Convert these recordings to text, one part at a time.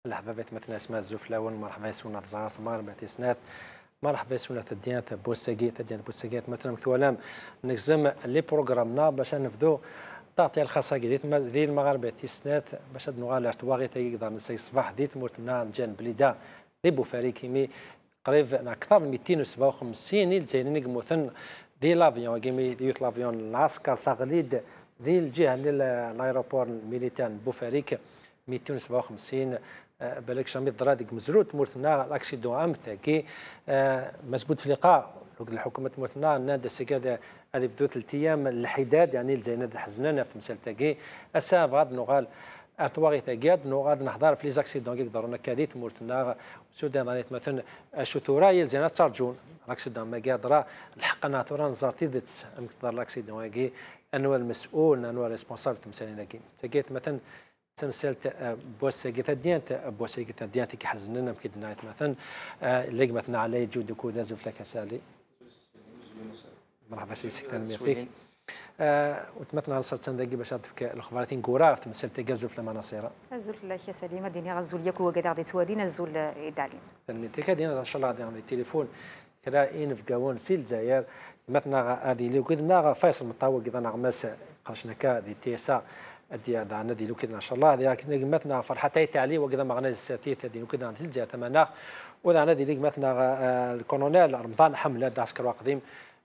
مرحبا مثلا اسماء الزفلاون مرحبا سونا تزار مرحبا تسنات مرحبا سونا تديانت بوساقيت مثلا مثلا نجزم لي بروغرامنا باش نفدو تعطي الخاصة ديت المغاربة تسنات باش نغال ارتواغي تيقدر نسي صباح ديت مورتنا جان بليدا دي بوفاري كيمي قريب اكثر من 257 الجايين مثلا دي لافيون كيمي ديوت لافيون العسكر تغليد دي الجهه للايروبور الميليتان بوفاريك 257 بالك شامي درادك مزروت مورتنا الاكسيدون امثاكي مسبوط في لقاء الحكومه مورتنا نادى السكاده هذه في 3 ايام الحداد يعني الزينات الحزنانه في تمثال تاكي اسا غاد نغال ارتواغي تاكياد نغاد نحضر في لي زاكسيدون يقدروا كاديت مورتنا سودان رانيت مثلا شتورا يلزينا ترجون الاكسيدون ما قادره الحق ناتورا نزارتي ذات مقدار الاكسيدون كي انو المسؤول انو ريسبونسابل تمثالنا كي تاكيت مثلا تمثلت بوسيكيت ديانتي كي حزننا بكيدنا مثلا اللي مثلا علي جود كودا زوف لك سالي مرحبا سي سكتان فيك وتمثل رصد تندقي باش تفك الخبراتين كورا تمثلت كازو في المناصيره الزول الله يا سليمه ديني غزول ياكو وقاعد غادي تودينا الزول يدالي تنميتك دينا ان شاء الله غادي التليفون كذا ان في كاون سي الجزائر مثلا هذه اللي كنا فيصل مطاوق اذا نغمس قرشنا كا دي تيسا ادي هذا ندي لو كذا ان شاء الله لكن مثلا فرحتي تعلي وكذا ما غناش ساتيت هذه كذا نتلجا تمناخ وذا ندي لك مثلا الكولونيل رمضان حمله عسكر قديم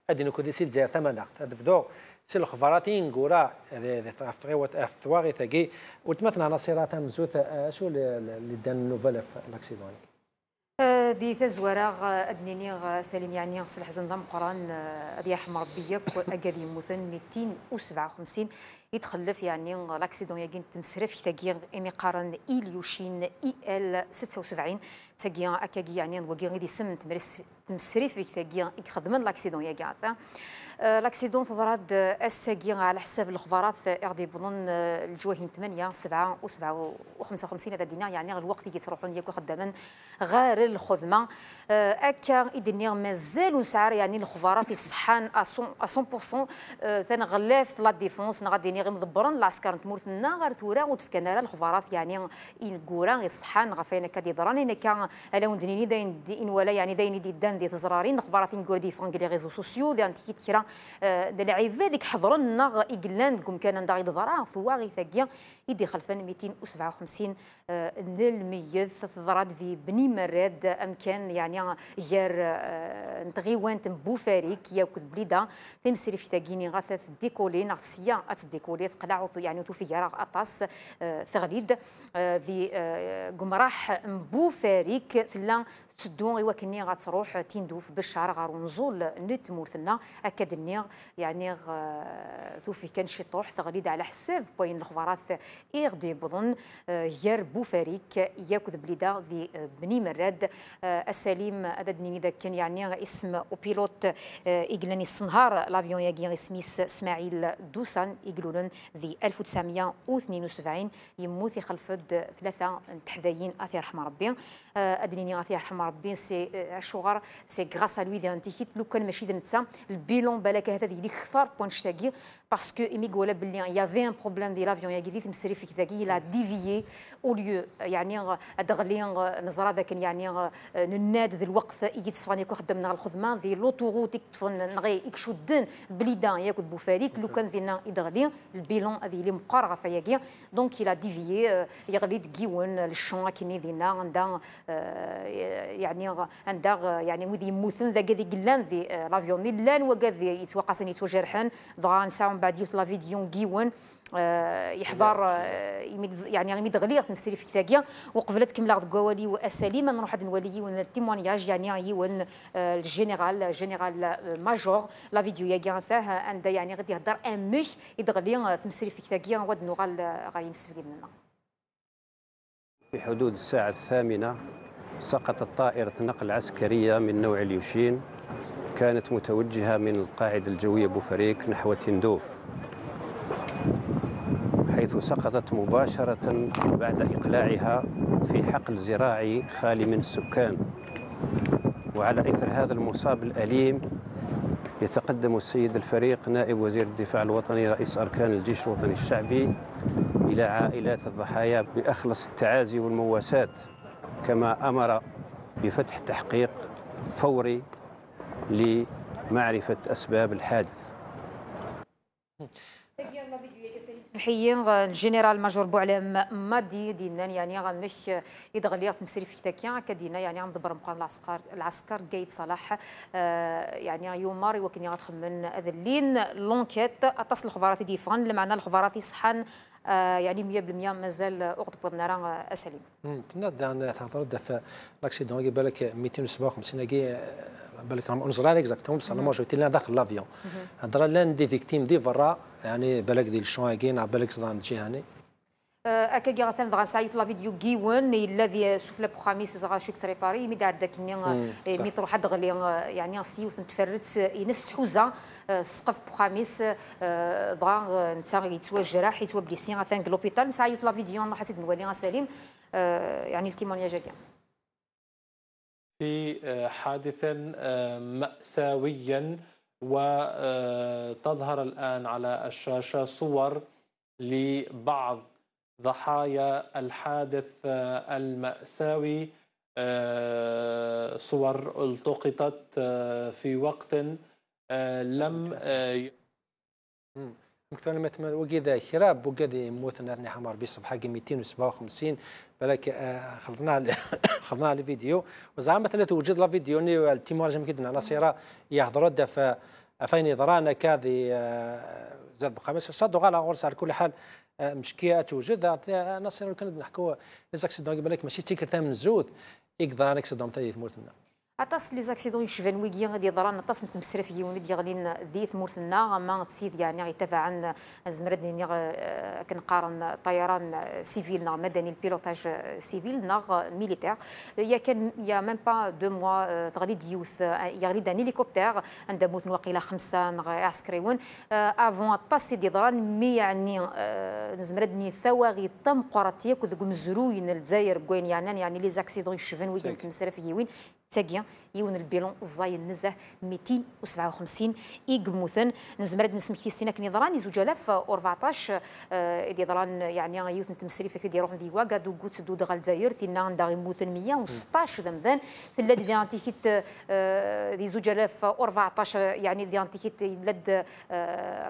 ادي نكون سي الجزائر تمناخ تدفدو سي الخبراتين كورا تغيوت افتواغي تاكي وتمثل نصيرات مزوت شو اللي دان نوفال في الاكسيدون دي تزوراغ ادنيني سليم يعني صلح زنظام قران ادي حمر بيك اكادي مثلا 257 يتخلف يعني لاكسيدون ياكين تمسرف تاكي ايمي قارن اليوشين اي ال 76 تاكي اكاكي يعني وكي غادي سم تمسرف فيك تاكي يخدم لاكسيدون ياكي لاكسيدون تضراد الساقي على حساب الخبارات غادي بظن الجواهين 8 7 و55 هذا دينا يعني الوقت اللي تروحون ياكو خداما غير الخدمه اكا يدني مازال وسعر يعني الخبارات يصحان 100% ثاني غلاف لا ديفونس غادي غير مدبرن العسكر تمورتنا غير ثورا وتفكنا الخبارات يعني الكورا يصحان غفينا كدي دراني كان الا وندني داين ولا يعني داين دي دان دي تزرارين الخبارات نقول دي فرانك لي ريزو سوسيو دي انتي كيرا دلعيبه ديك حضرنا ايغلان كم كان نداغي ضرا ثواغي ثاكيا يدي خلفا 257 للميز تضراد ذي بني مراد امكان يعني جار نتغيوان بوفاريك ياكد بليدا تمسري في ثاكيني غاث ديكولي نغسيا اتديكولي تقلع يعني تو في يراغ اطاس ثغليد ذي قمراح بوفاريك ثلا تدون ايوا غتروح تندوف بالشعر غار ونزول نت مورثنا اكاد النيغ يعني توفي كان شي طوح تغليد على حساب بوين الخبارات اغدي بظن جار بوفاريك ياكد بليدا ذي بني مراد السليم هذا دنيني ذاك كان يعني اسم اوبيلوت ايغلاني السنهار لافيون ياكي سميس اسماعيل دوسان ايغلولن ذي 1972 يموت يخلفد 3 تحذايين اثير رحمه ربي ادنيني اثير رحمه ربي سي شوغر سي غراس ا لوي دي انتيكيت لو كان ماشي نتا البيلون بالك هذا اللي خثار بونشتاكي باسكو ايمي قولا باللي يافي ان بروبليم دي لافيون يا جديد مسري في كذاكي لا ديفيي او ليو يعني ادغلي نزرا ذاك يعني نناد ذي الوقت يجي تصفاني كو خدمنا الخدمه ذي لوتوروت تكتفن نغي يكشودن بليدا ياكل بوفاريك لو كان ذينا يدغلي البيلون هذه اللي مقارغه فياكي دونك الى ديفيي يغلي دكيون للشون كيني ذينا عندها يعني عندها يعني وذي يموتن ذاك ذي قلان ذي لافيون لان وكذا يتوقع يتوجرحن ضغا نساهم بعد يوت لا فيديو كيون يحضر يعني يمد غليظ تمثيل في كتاكيا وقبلت كملا قوالي والسليمه نروح هذا نولي والتيمونياج يعني يون الجنرال ماجور لا فيديو يا كانثاه عند يعني غادي يهضر مش يدغلي تمثيل في كتاكيا ود نغال غادي مسفل لنا في حدود الساعه 8 سقطت طائره نقل عسكريه من نوع اليوشين كانت متوجهه من القاعده الجويه بوفريك نحو تندوف حيث سقطت مباشرة بعد إقلاعها في حقل زراعي خالي من السكان. وعلى إثر هذا المصاب الأليم يتقدم السيد الفريق نائب وزير الدفاع الوطني رئيس أركان الجيش الوطني الشعبي إلى عائلات الضحايا بأخلص التعازي والمواساة، كما أمر بفتح تحقيق فوري لمعرفة أسباب الحادث. محيين الجنرال ماجور بوعلام مادي دينا يعني غنمش يدغلي تمسري في تاكيا كدينا يعني غنضبر مقام العسكر قايد صلاح يعني يومار وكني غتخمن هذا اللين لونكيت اتصل الخبارات ديفان لمعنى الخبارات صحان يعني 100% مازال اغضب بدنا اسليم نبدا تهضر في لاكسيدون يبان لك 257 بالك راهم نزرع اكزاكتوم بصح انا موجودين لنا داخل لافيون هضره لان دي فيكتيم دي فرا يعني بالك ديال الشواكين بالك صدان جيهاني اكاكي غثان غنسعي في لا فيديو كيون الذي سوف لا بخاميس زغا شوك تريباري مي داك ميث واحد غلي يعني سيوت نتفرت ينس حوزه سقف بخاميس بغا نتا يتواجرح يتوبليسي غثان لوبيتال نسعي في لا فيديو حتى نولي سليم يعني التيمونياج كاع في حادث مأساويا وتظهر الآن على الشاشة صور لبعض ضحايا الحادث المأساوي، صور التقطت في وقت لم مكتوب وكذا شراب وكذا موتنا نحن حمار بصفحه 257 بالك خلطنا على الفيديو وزعما مثلا توجد لا فيديو ني التيمور جم كدنا على صيره يحضروا دفا فين ضرانا كذي زاد بخمس صدوا على غرس على كل حال مشكيه توجد نصير كنا نحكوا ليزاكسيدون بالك ماشي تيكر من الزود يقدر اكسيدون تاع موتنا اطاس لي زاكسيدون يشفن ويكي غادي ضران اطاس نتمسر في يوني ديالين ديث مورثنا ما تسيد يعني غيتابع عن زمرد كنقارن طيران سيفيل مدني البيلوتاج سيفيل ناغ ميليتير يا ميم با دو موا تغلي ديوث يغلي دان هليكوبتر عند موت واقيلا 5 عسكريون افون اطاس دي ضران مي يعني زمرد ثواغي تم قراتيك وذوك مزروين الجزائر كوين يعني لي زاكسيدون يشفن ويكي نتمسر في يوين تاكيا يون البيلون الزاين نزه 257 يقموثن نزمرد نسمك تيستينا كني ضراني 2014 دي ضران يعني يوث نتمسري فيك دي روح دي واقا دو قوت دو دغال الجزائر تينا داغي موثن 116 ذمذان ثلا دي انتيكيت دي 2014 يعني دي انتيكيت لد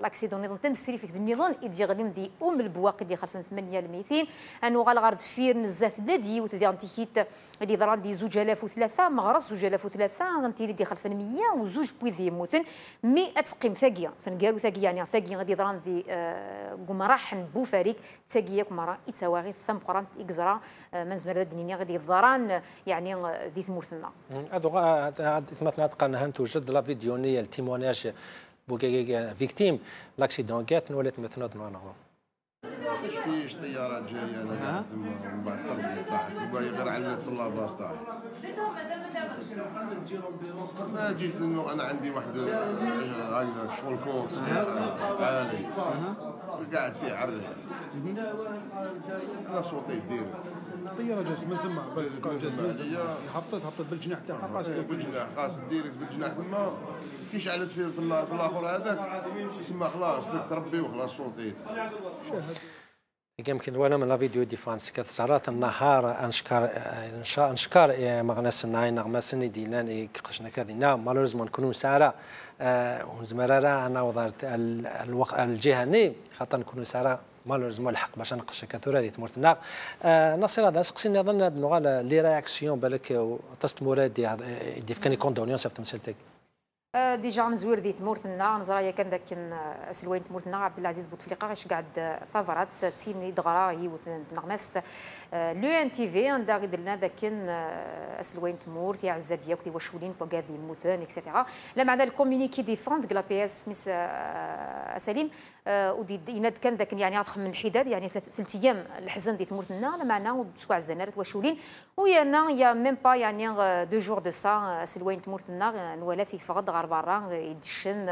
لاكسيدون نظام تمسري فيك النظام يدي غلين دي البواقي دي خلف 8 200 انو غالغارد فير نزات لدي يوث دي انتيكيت دي ضران دي 2003 مغرس 2003 غنتيري دي خلف 102 بويذي يموتن 100 تقيم ثاقيه فنقالو ثاقيه يعني ثاقيه غادي ضران دي قمراح بوفاريك ثاقيه كمرا يتواغي ثم قران اكزرا من زمر الدنيا غادي ضران يعني ذي ثمورثنا هادو مثلا تقارن هان توجد لا فيديو ني التيموناج بوكا فيكتيم لاكسيدون كات ولات مثلا دوانا مش فيش طيارات جايه انا من بعد التربيه طاحت وباقي غير على الطلاب طاحت ما جيت لانه انا عندي واحد هكذا شغل كورس عالي قاعد فيه عري انا صوتي ديري الطياره جات من ثم هبطت بالجناح تاعها قاصد بالجناح قاصد ديريكت بالجناح ثم كي شعلت في النار في الاخر هذاك تسمى خلاص تربي وخلاص صوتي يمكن وانا من لا فيديو دي فرانس كثرات النهار انشكار مغناس ناين نغمسني دينان كقشنا كذا مالوريزمون نكونوا ساره ونزمرارا انا وضرت الوقت الجهني خاطر نكونوا ساره مالوريزمون الحق باش نقش كثر هذه تمرتنا نصير هذا سقسيني اظن هذا لي رياكسيون بالك تست مراد دي كاني كوندونيونس في تمثيلتك ديجا نزور دي ثمورتنا نزرايا كان ذاك اسلوين ثمورتنا عبد العزيز بوتفليقه غاش قاعد فافرات تسيني دغرا هي نغمست لو ان تي في عندها درنا ذاك اسلوين تمورت يا عزا ديالك دي وشولين بوكادي موثان اكسيتيرا لا معنى الكومونيكي ديفوند ديال لا بي اس سميس سليم ودي يناد كان ذاك يعني اضخم من الحداد يعني 3 ايام الحزن دي ثمورتنا لا معنى وسوا عزانات وشولين ويانا يا ميم با يعني 2 جور دو سا اسلوين ثمورتنا ولا في فغد برا يدشن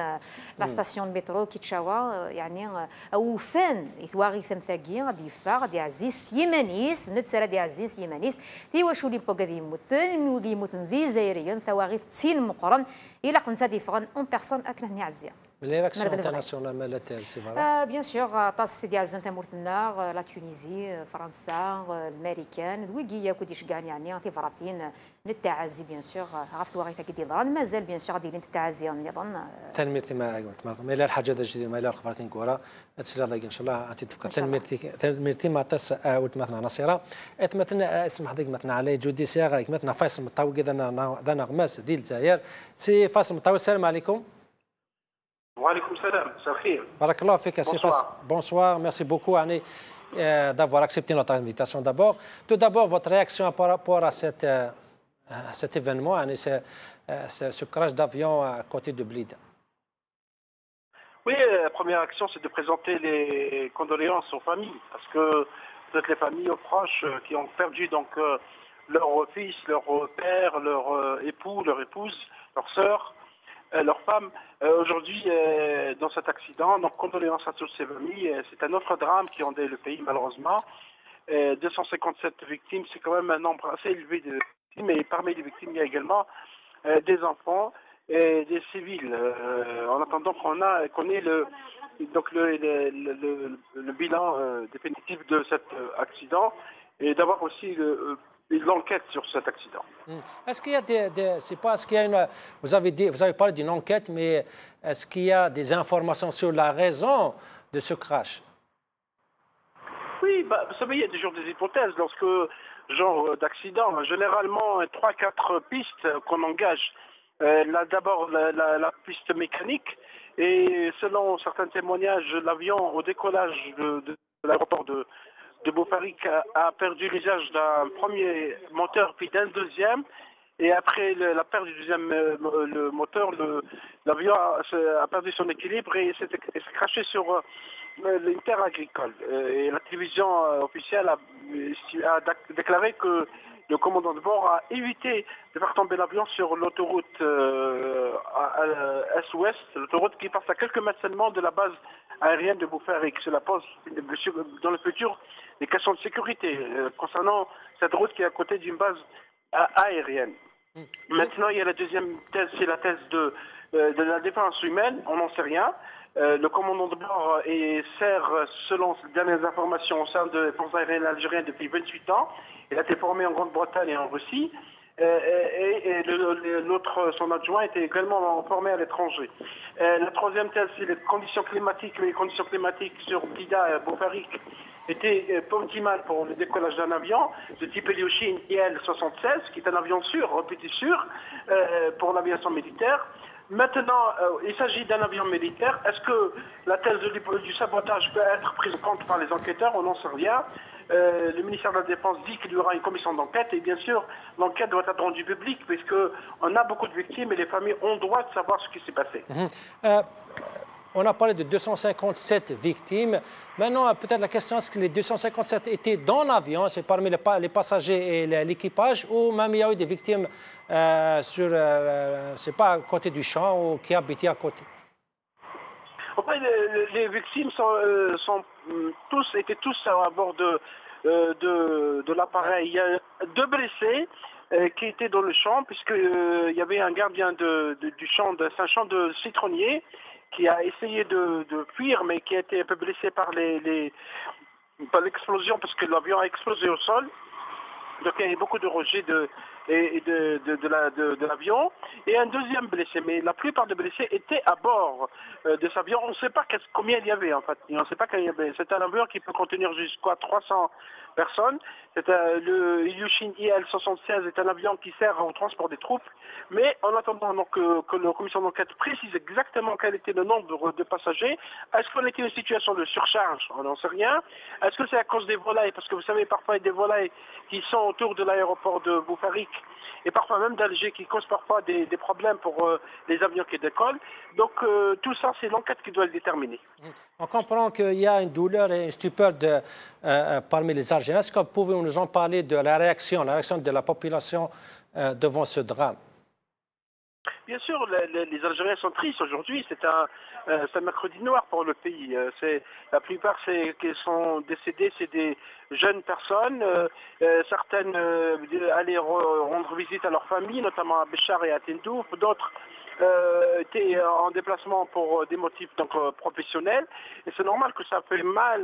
لا ستاسيون مترو كيتشاوا يعني او فان يتواغي ثمثاقي غادي يفا غادي يعزيز يمانيس نتسرا دي عزيز يمانيس تي واش ولي بوكا دي يمثل ميوغي يمثل ذي زايريا ثواغي تسين مقرن الى قنتا دي فغن اون بيرسون اكن هني عزيه Les réactions internationales, c'est vrai. بيان سور طاس سيدي عزام ثمورتنا لا تونيزي فرنسا الامريكان ويكيا كوديش كاع يعني في فرافين للتعازي بيان سور عرفت واغي تاكدي ضران مازال بيان سور دايرين التعازي نظن تنميرتي ما قلت ما لا الحاجه الجديده ما لا خبرتين كورا تسلا ضيق ان شاء الله تفكر تنميرتي ما تس اوت مثلا نصيره مثلا اسمح ذيك مثلا علي جودي سياغا مثلا فاصل مطاوي كذا انا غماس ديال الجزائر سي فاصل مطاوي السلام عليكم. وعليكم السلام، مساء الخير. بارك الله فيك سي فاصل. Bonsoir, merci beaucoup Annie d'avoir accepté notre invitation d'abord. Tout d'abord votre réaction par rapport à cet événement, Annie, ce crash d'avion à côté de Blida. Oui, la première action, c'est de présenter les condoléances aux familles, parce que toutes les familles aux proches qui ont perdu donc leur fils, leur père, leur époux, leur épouse, leur sœur, leur femme. Aujourd'hui, dans cet accident, donc condoléances à toutes ces familles. C'est un autre drame qui endeuille le pays, malheureusement. 257 victimes, c'est quand même un nombre assez élevé de victimes, et parmi les victimes, il y a également des enfants et des civils. En attendant qu'on ait le bilan définitif de cet accident et d'avoir aussi l'enquête sur cet accident. Est-ce qu'il y a c'est pas, est-ce qu'il y a vous avez parlé d'une enquête, mais est-ce qu'il y a des informations sur la raison de ce crash? Oui, vous savez, il y a toujours des hypothèses lorsque genre d'accident. Généralement, 3-4 pistes qu'on engage. D'abord la piste mécanique, et selon certains témoignages, l'avion au décollage de l'aéroport de Beaufarik a perdu l'usage d'un premier moteur puis d'un deuxième, et après la perte du deuxième le moteur, l'avion a perdu son équilibre et s'est crashé sur une terre agricole. Et la télévision officielle a déclaré que le commandant de bord a évité de faire tomber l'avion sur l'autoroute Est-Ouest, l'autoroute qui passe à quelques mètres seulement de la base aérienne de Beaufarik. Cela pose dans le futur des questions de sécurité concernant cette route qui est à côté d'une base aérienne. Maintenant, il y a la deuxième thèse, c'est la thèse de la défense humaine, on n'en sait rien. Le commandant de bord sert, selon les dernières informations, au sein de la force aérienne algérienne depuis 28 ans. Il a été formé en Grande-Bretagne et en Russie. Et l'autre, son adjoint, était également formé à l'étranger. La troisième thèse, c'est les conditions climatiques. Les conditions climatiques sur Blida et Beaufarik étaient optimales pour le décollage d'un avion de type Ilyushin IL-76, qui est un avion sûr, repété sûr, pour l'aviation militaire. Maintenant, il s'agit d'un avion militaire. Est-ce que la thèse du sabotage peut être prise en compte par les enquêteurs? On n'en sait rien. Le ministère de la Défense dit qu'il y aura une commission d'enquête, et bien sûr, l'enquête doit être rendue publique, puisqu'on a beaucoup de victimes et les familles ont droit de savoir ce qui s'est passé. On a parlé de 257 victimes. Maintenant, peut-être la question, est-ce que les 257 étaient dans l'avion, c'est parmi les passagers et l'équipage, ou même il y a eu des victimes sur, c'est pas à côté du champ ou qui habitaient à côté? Enfin, les victimes étaient tous à bord de l'appareil. Il y a 2 blessés qui étaient dans le champ, puisqu'il y avait un gardien du champ, c'est un champ de citronnier, qui a essayé de fuir, mais qui a été un peu blessé par l'explosion, parce que l'avion a explosé au sol. Donc il y a eu beaucoup de rejets de l'avion. Et un deuxième blessé, mais la plupart des blessés étaient à bord de cet avion. On ne sait pas combien il y avait en fait. On ne sait pas combien il y avait. C'est un avion qui peut contenir jusqu'à 300 personnes. Le Ilyushin IL-76 est un avion qui sert au transport des troupes. Mais en attendant donc, que la commission d'enquête précise exactement quel était le nombre de passagers, est-ce qu'on était en situation de surcharge? On n'en sait rien. Est-ce que c'est à cause des volailles? Parce que vous savez, parfois il y a des volailles qui sont autour de l'aéroport de Beaufarik et parfois même d'Alger, qui causent parfois des problèmes pour les avions qui décollent. Donc tout ça, c'est l'enquête qui doit le déterminer. On comprend qu'il y a une douleur et une stupeur parmi les Algériens. Est-ce que vous pouvez nous en parler de la réaction de la population devant ce drame? Bien sûr, les Algériens sont tristes aujourd'hui. C'est un mercredi noir pour le pays. La plupart qui sont décédés, c'est des jeunes personnes. Certaines allaient rendre visite à leur famille, notamment à Béchar et à Tindouf. D'autres était en déplacement pour des motifs donc professionnels. Et c'est normal que ça fait mal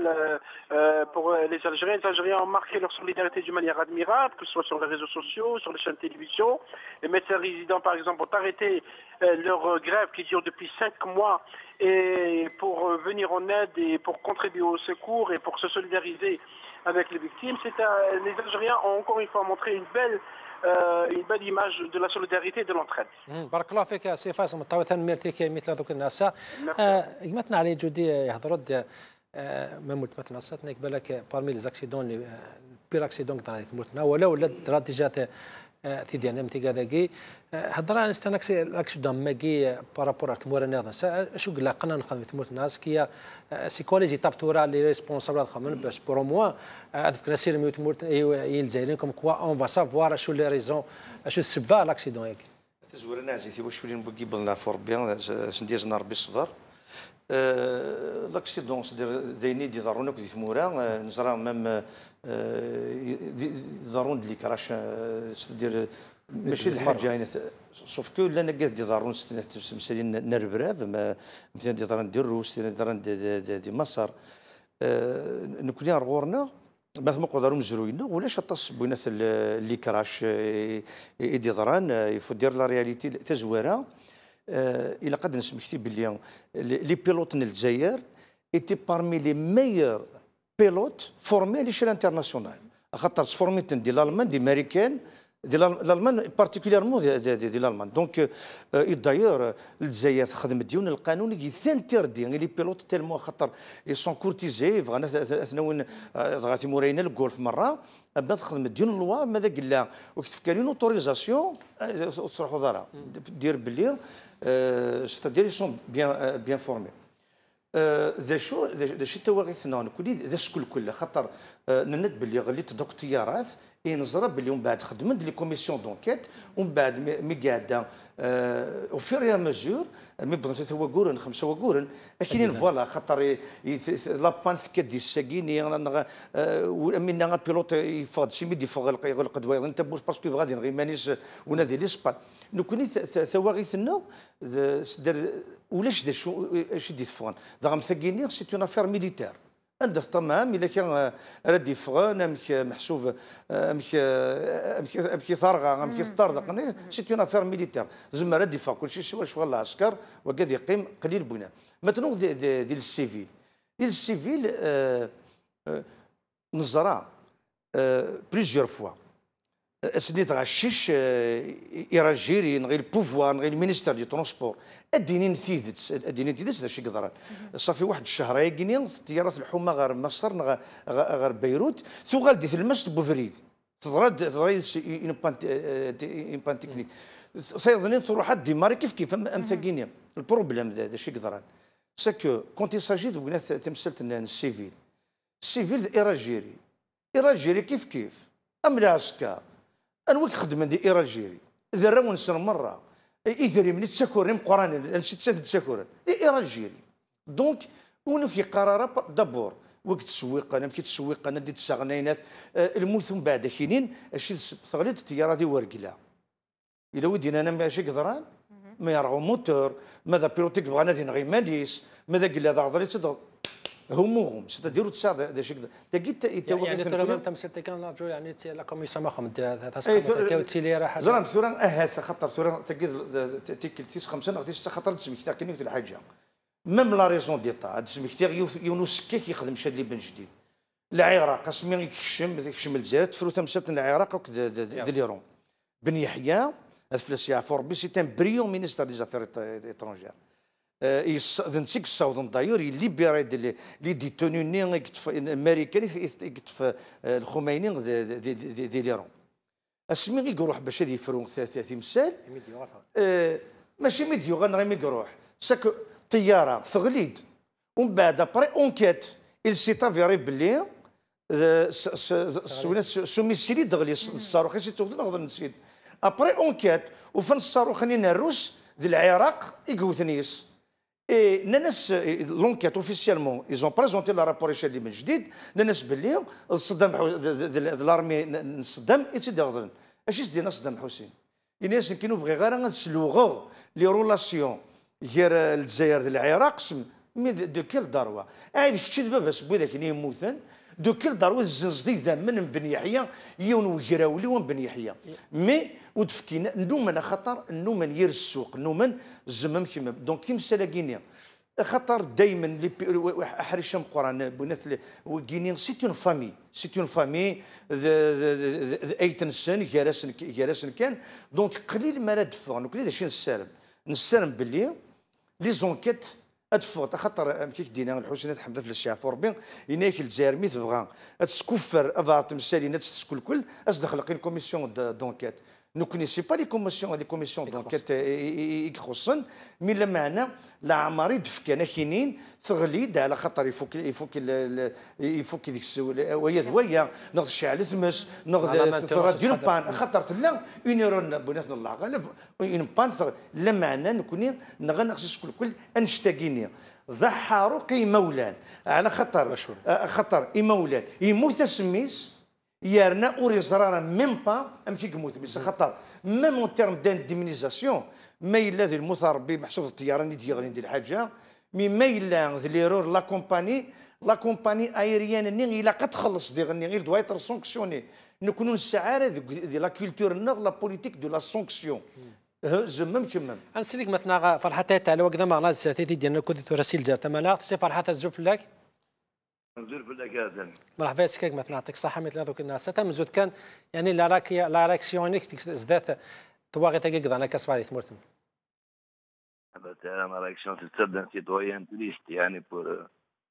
pour les Algériens. Les Algériens ont marqué leur solidarité d'une manière admirable, que ce soit sur les réseaux sociaux, sur les chaînes de télévision. Les médecins résidents, par exemple, ont arrêté leur grève qui dure depuis 5 mois et pour venir en aide et pour contribuer au secours et pour se solidariser avec les victimes. Les Algériens ont encore une fois montré une belle image de la solidarité et de l'entraide. بارك الله فيك سي فاس متوثن ميرتيكي مثل دوك الناس يمتنا على جودي يهضروا مموت مثلا ساتنيك بالك بارمي لي زاكسيدون لي بير اكسيدون كنا تموتنا ولا دراتيجات تيدي انا متيكاداكي هضره نستناكسي لاكسيدون ماكي بارابور تمور ناض شو قلا قنا نخدم تموت الناس كي سيكولوجي تابتورا لي ريسبونسابل خمن باش بور موا هذاك نسير ميوت مورت يلزايرين كوم كوا اون فا سافوار شو لي ريزون شو السبب لاكسيدون ياك تزور نازي تي واش ولي نبغي بلنا فور بيان سنديز نار بالصبر لاكسيدون دايني دي ضرورنا كدي ثمورا نزرا مام ضرون دي كراش دير ماشي الحاجه يعني سوف كو لا نقاد دي ضرون مسالين نربراف مثلا دي ضران دي الروس دي ضران دي مصر نكوني غورنا مثلا نقدروا نزروينا ولاش طاس بينات اللي كراش دي ضران يفو دير لا رياليتي تزويره الى قد نسمكتي بلي لي بيلوت الجزائر ايتي بارمي لي ميور بيلوت فورمي على ليشيل انترناسيونال خاطر فورميتن دي الالمان دي امريكان دي الالمان بارتيكوليرمون دي الالمان دونك دايور الجزائر تخدم ديون القانون كي ثانتيردي لي بيلوت تالمون خاطر سون كورتيزي فغانا اثنون غاتي مورينا الجولف مره ابدا تخدم ديون اللوا ماذا قال وكتف كاين اوتوريزاسيون تصرحوا دارها دير بلي ستادير سون بيان فورمي ذا شو ذا شي تواغيثنا نكوني ذا شكل كله خاطر نند باللي غليت دوك الطيارات نزرى باللي ومن بعد خدمت لي كوميسيون دونكيت ومن بعد مي قاعده وفي مزور مي بغيت توغورن 5 وغورن اكيدين فوالا خاطر لابان كدي الساكيني منا بيلوت يفاض شي ميدي فوق القدوه انت بوش باسكو غادي نغي مانيش ونادي ليسبان نكوني ثواغيثنا ولاش اش دي فون دغم ثقيني سي اون افير ميليتير عند الطمام الا كان ردي فغان امك محسوب امك ثارغه امك طردق سي اون افير ميليتير زعما ردي فغ كل شيء شغل العسكر وقاد يقيم قليل بنا مثلا ديال السيفيل نزرع بليزيور فوا سنيت غشيش يراجيري غير البوفوار غير المينيستير دي ترونسبور اديني نتيدت هذا الشيء قدران صافي واحد الشهر يجيني الطيارات الحومه غير مصر غير بيروت ثم غالدي في المسجد بوفريد تضرد ان بان تكنيك سيظنين تروح ديماري كيف ام ثقيني البروبليم هذا الشيء قدران سكو كونتي ساجي بغينا تمثلت السيفيل ايراجيري كيف ام العسكر انوك خدمه دي ايراجيري اذا راون سر مره يدري من تسكر قران نشد تسكر دي ايراجيري دونك ونوك قرار دابور وقت التسويق انا كي تسويق انا ديت السغنينات الموت من بعد كاينين اشي ثغليت الطياره دي ورقله الا ودينا انا ماشي قدران ما يرغو موتور ماذا بيروتيك بغانا دي نغي ماليس ماذا قال هذا غدري تضغط همهم ستديروا تساعد هذا الشيء تجد يعني ترى ما تمثلت كان نرجو يعني لا كوميسيون ما خمت تاسك تيلي راح زرام ثوران اهات خطر ثوران تجد تيكل تيس 5 نغتيش خطر تسميك تاع كاين الحاجه ميم لا ريزون ديتا هاد سميك تاع يونس كيك يخدم شاد لي بن جديد العراق اسمي يكشم الجزائر تفرو تمثلت العراق ديليرون بن يحيى هذا فلسيا فوربي سي ان بريون مينيستر دي زافير ايترونجير نسيك الساوثن دايور ليبيري لي ديتونيني امريكاني يكتف الخميني دي ليرون اسمي يروح باش يفرون تمثال ماشي ميديو غنغي يروح ساك طياره ثغليد ومن بعد ابري اونكيت il s'est avéré بلي سوميسيلي دغلي الصاروخ شي توضن نقدر نسيت ابري اونكيت وفن الصاروخ الروس ديال العراق يقوثنيس اي ناس لونكيت اوفيسيالمون ايزون بريزونتي لا رابور يشالي من جديد ناس بلي صدام لارمي صدام يتدغدن اش دينا صدام حسين الناس كانوا بغي غير نسلوغو لي رولاسيون غير الجزائر العراق مي دو كيل دروه هذيك كتشي دابا باش بو ذاك اللي يموتن دو كيل دروه الزنز ديك من بن يحيى يون وجراولي ومن بن يحيى مي ودفكينا نومن خطر نومن ير السوق نومن زمم كيما دونك كيما سلاكينيا خطر دائما لي حريشم قران بنات وكينيا سي اون فامي ايتن سن جارسن كان دونك قليل ما راه دفع قليل شي نسالم باللي لي زونكيت ادفوت خاطر كيك دينا الحسنات حمد في الشعب ربي يناك الجزائر مي تبغى تسكفر افات مسالينا تسكل كل دخل قين كوميسيون دونكيت نو كونيسي با لي كوميسيون دونكيت يخصن مي لا معنى لا عمري دفكانا كاينين تغليد على خاطر يفوك ديك ويا ناخذ الشعل تمس ناخذ راديو بان خاطر لا اون اورو بنات الله غالب اون بان لا معنى نكوني نغنقص كل انشتاقيني ضحى مولان على خطر مولان يموت سميس يارنا اوري زرارا ميم با ام كي يموت مي خاطر ميم اون تيرم دانديمينيزاسيون ما الا ذي المثربي محسوب الطيران اللي ديال ندير حاجه ما الا ذي ليرور لا كومباني ايريان ني الا كتخلص ديال غير دوا يتر سونكسيوني نكونوا نسعاره دي لا كولتور نوغ لا بوليتيك دو لا سونكسيون زمم كمم انسليك مثلا فرحتي تاع وقدام غناز ساتي ديالنا كنت راسيل زار تمالا تسي فرحتها الزوف لك نزول في الأكاديمي. مرحبا بك مثلا يعطيك الصحة مثل هذوك الناس مزود كان يعني لا رياكسيونيك زدات تواغي تاكيك انا كاسفاري ثمورتم. La réaction c'est d'un citoyen triste يعني pour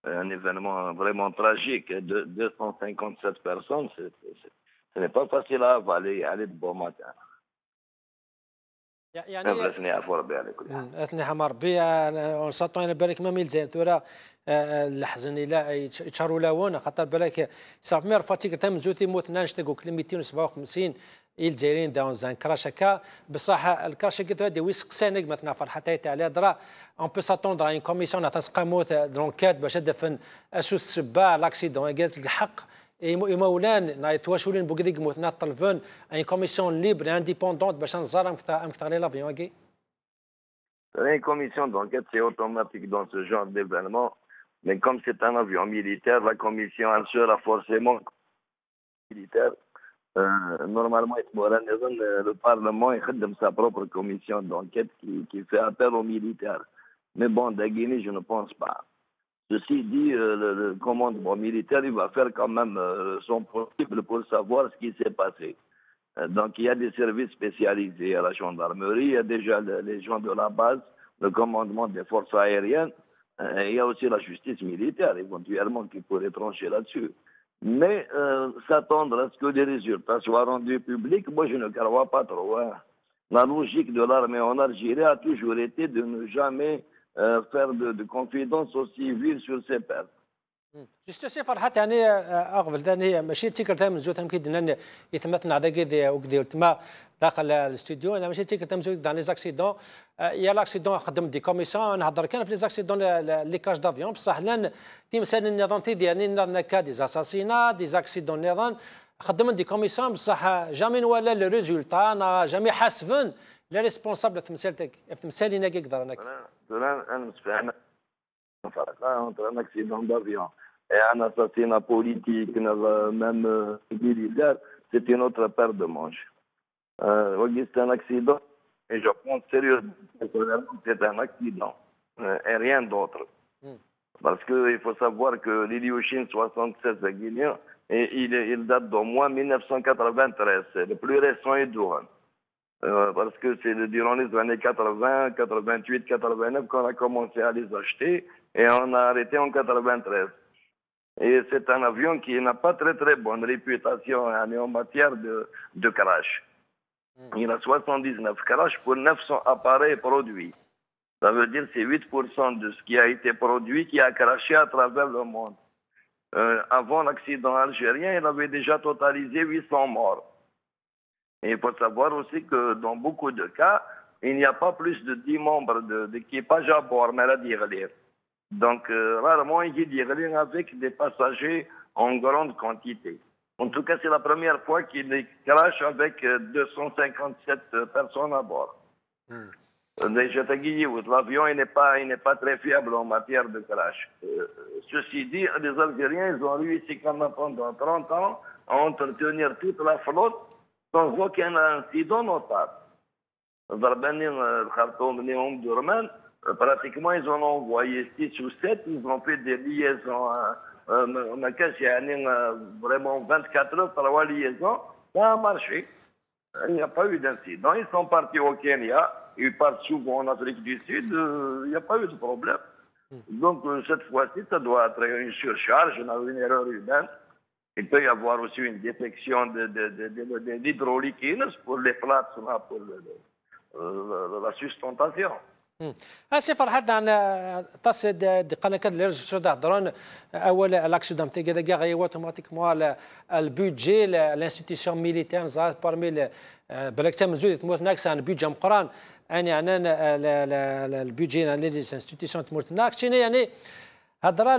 un événement vraiment tragique de 257 personnes ce n'est pas facile à avaler aller de bon matin. يعني اثني عفو ربي على كل حال اثني حمار ربي ونسطو انا بالك ما ميل زين تورا الحزن الى يتشاروا لاونا خاطر بالك صافي مير فاتيك تم زوتي موت ناشتكو 257 الجزائريين داون زان كراشكا بصح الكراشكا هذه ويسقسانك مثلا فرحتي تاع لا درا اون بو ساتوندر ان كوميسيون تسقاموت دونكات باش دفن اسوس سبا لاكسيدون قالت الحق يمولان نايتواشولين بوكديك موتنا التلفون ان كوميسيون ليبر انديبوندونت باش نزار امكثر لي لافيون كي une commission d'enquête c'est automatique dans ce genre d'événement mais comme c'est un avion militaire la commission elle sera forcément militaire normalement le parlement il sa propre commission d'enquête qui fait appel aux militaires mais bon d'Aguini je ne pense pas. Ceci dit, le commandement militaire, il va faire quand même son possible pour savoir ce qui s'est passé. Donc, il y a des services spécialisés à la gendarmerie, il y a déjà les gens de la base, le commandement des forces aériennes, et il y a aussi la justice militaire, éventuellement, qui pourrait trancher là-dessus. Mais s'attendre à ce que des résultats soient rendus publics, moi, je ne crois pas trop. Hein. La logique de l'armée en Algérie a toujours été de ne jamais faire de confidence aux civils sur ses pertes. جست سي فرحات يعني اغفل ثاني ماشي تيكر من زوت يمكن دنا يتمثل هذا كذا وكذا تما داخل الاستوديو انا ماشي تيكر زوت دان لي زاكسيدون يا لاكسيدون خدم دي كوميسيون نهضر كان في لي زاكسيدون لي كراش دافيون بصح لان تيمثال النظام ديالي نكا دي زاساسينا دي زاكسيدون نظام خدم دي كوميسيون بصح جامي ولا لو ريزولتا انا جامي حاسبن لي ريسبونسابل تمثالتك تمثالينا كي يقدر انك انا متفاهم فرق entre un accident d'avion et un assassinat politique, même militaire, c'est une autre paire de manches. C'est un accident, et je pense sérieusement que c'est un accident, et rien d'autre. Parce qu'il faut savoir que l'Ilyushin 76 guinéen, il date d'au moins 1993, c'est le plus récent et douane. Parce que c'est durant les années 80, 88, 89 qu'on a commencé à les acheter, et on a arrêté en 93. Et c'est un avion qui n'a pas très bonne réputation en matière de crash. Il a 79 crashs pour 900 appareils produits. Ça veut dire que c'est 8% de ce qui a été produit qui a crashé à travers le monde. Avant l'accident algérien, il avait déjà totalisé 800 morts. Et il faut savoir aussi que dans beaucoup de cas, il n'y a pas plus de 10 membres d'équipage à bord, mais à dire. Donc, rarement, il y a avec des passagers en grande quantité. En tout cas, c'est la première fois qu'il crache avec 257 personnes à bord. L'avion il n'est pas très fiable en matière de crash. Ceci dit, les Algériens ils ont réussi quand même pendant 30 ans à entretenir toute la flotte sans aucun incident notable. Pratiquement, ils en ont envoyé 6 ou 7, ils ont fait des liaisons, vraiment 24 heures, 3 liaisons, ça a marché. Il n'y a pas eu d'incident. Ils sont partis au Kenya, ils partent souvent en Afrique du Sud, il n'y a pas eu de problème. Donc, cette fois-ci, ça doit être une surcharge, une erreur humaine. Il peut y avoir aussi une détection de l'hydraulique pour les plates, pour la sustentation. اسي فرحت عن تصل قناه كدلرج سودا درون اول الاكسيدون تي كذا غير اوتوماتيكمون البودجي لانستيتيسيون ميليتير زاد بارمي بالك مزود تموت ناكس عن بودجي مقران يعني البودجي لي انستيتيسيون تموت ناكس يعني هضره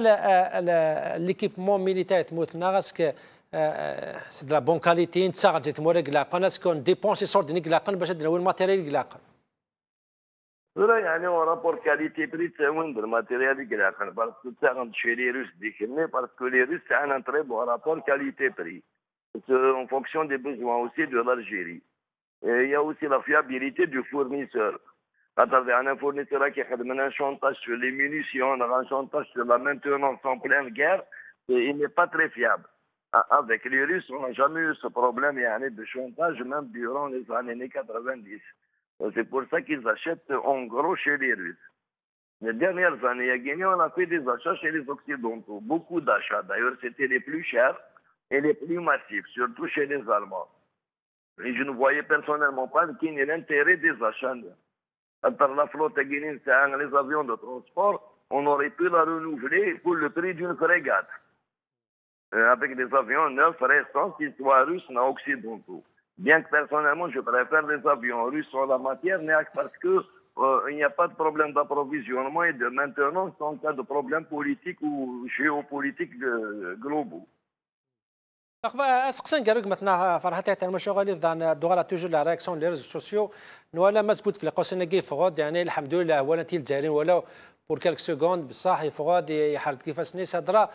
ليكيبمون ميليتير تموت ناكس سي دو لا بون كاليتي نتساعد تمورق لا قناه كون ديبونسي صورد نيكلاقن باش ديروا الماتيريال يقلاقن يعني هو رابور كاليتي بري تاون بالماتيريال يقلاقن باسكو تاعهم شي لي روس ديكني باسكو لي روس تاعنا تري بون رابور كاليتي بري en fonction des besoins aussi de l'Algérie. Il y a aussi la fiabilité du fournisseur. À travers un fournisseur qui a un chantage sur les munitions, un chantage sur la maintenance en pleine guerre, il n'est pas très fiable. Avec les Russes, on n'a jamais eu ce problème de chantage, même durant les années 90. C'est pour ça qu'ils achètent en gros chez les Russes. Les dernières années, à Guinée, on a fait des achats chez les Occidentaux. Beaucoup d'achats. D'ailleurs, c'était les plus chers et les plus massifs, surtout chez les Allemands. Et je ne voyais personnellement pas quel est l'intérêt des achats. Par la flotte guinéenne, les avions de transport, on aurait pu la renouveler pour le prix d'une frégate. Avec des avions neufs, récents, qu'ils soient russes ou occidentaux. Bien que personnellement, je préfère les avions russes en la matière, parce que il n'y a pas de problème d'approvisionnement et de maintenance en cas de problème politique ou géopolitique globaux. اسقسن قالك مثلا فرحتي تاع المشغل في دوغالا توجور لا رياكسيون لي ريزو سوسيو ولا مزبوط في القوسنا كي فغود يعني الحمد لله ولا انت الجزائريين ولا بور كالك سكوند بصح يفغود يحرد كيفاش نيس هضره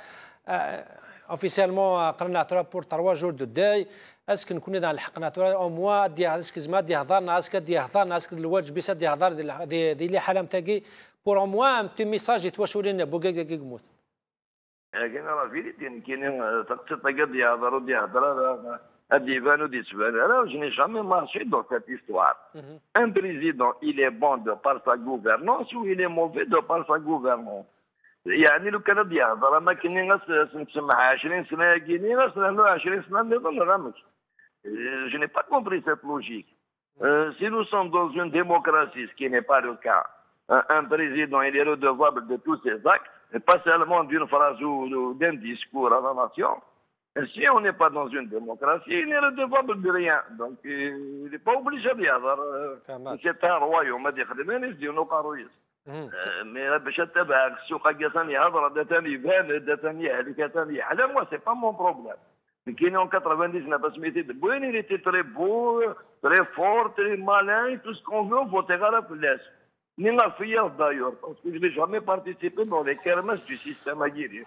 اوفيسيالمون قرنا ترا بور 3 جور دو داي اسك نكون اذا لحقنا ترا او موا دي اسك زما دي هضرنا اسك دي هضرنا اسك الواجب بيس دي هضر دي لي حالم تاكي بور او موا ان بتي ميساج يتواشولين بوكاكا كيموت لكن راه فيريتي كاين تقد يهضروا دي هضره هادي يبانوا دي تبان انا je n'ai jamais marché dans cette histoire. Un président il est bon de par sa gouvernance ou il est mauvais de par sa gouvernance. يعني لو كان يهضر ما كاين نسمع 20 سنه كيني نسمع 20 سنه نظن غامش. Je n'ai pas compris cette logique. Si nous sommes dans une démocratie, ce qui n'est pas le cas, un président il est redevable de tous ses actes, et pas seulement d'une phrase ou d'un discours à la nation. Et si on n'est pas dans une démocratie, il n'est redevable de rien. Donc, il n'est pas obligé d'y avoir. C'est un royaume, ما يخدمنيش ديالو قارويس. Mais باش تتبع السوق كاسان يهضر داتني يبان داتني يهلك داتني يحلم moi c'est pas mon problème. Mais qui en 99 سميتي دبوين il était très beau, très fort, très malin, tout ce qu'on veut, voter à la place. Ni la fière d'ailleurs, parce que je n'ai jamais participé dans les kermesses du système aguerri.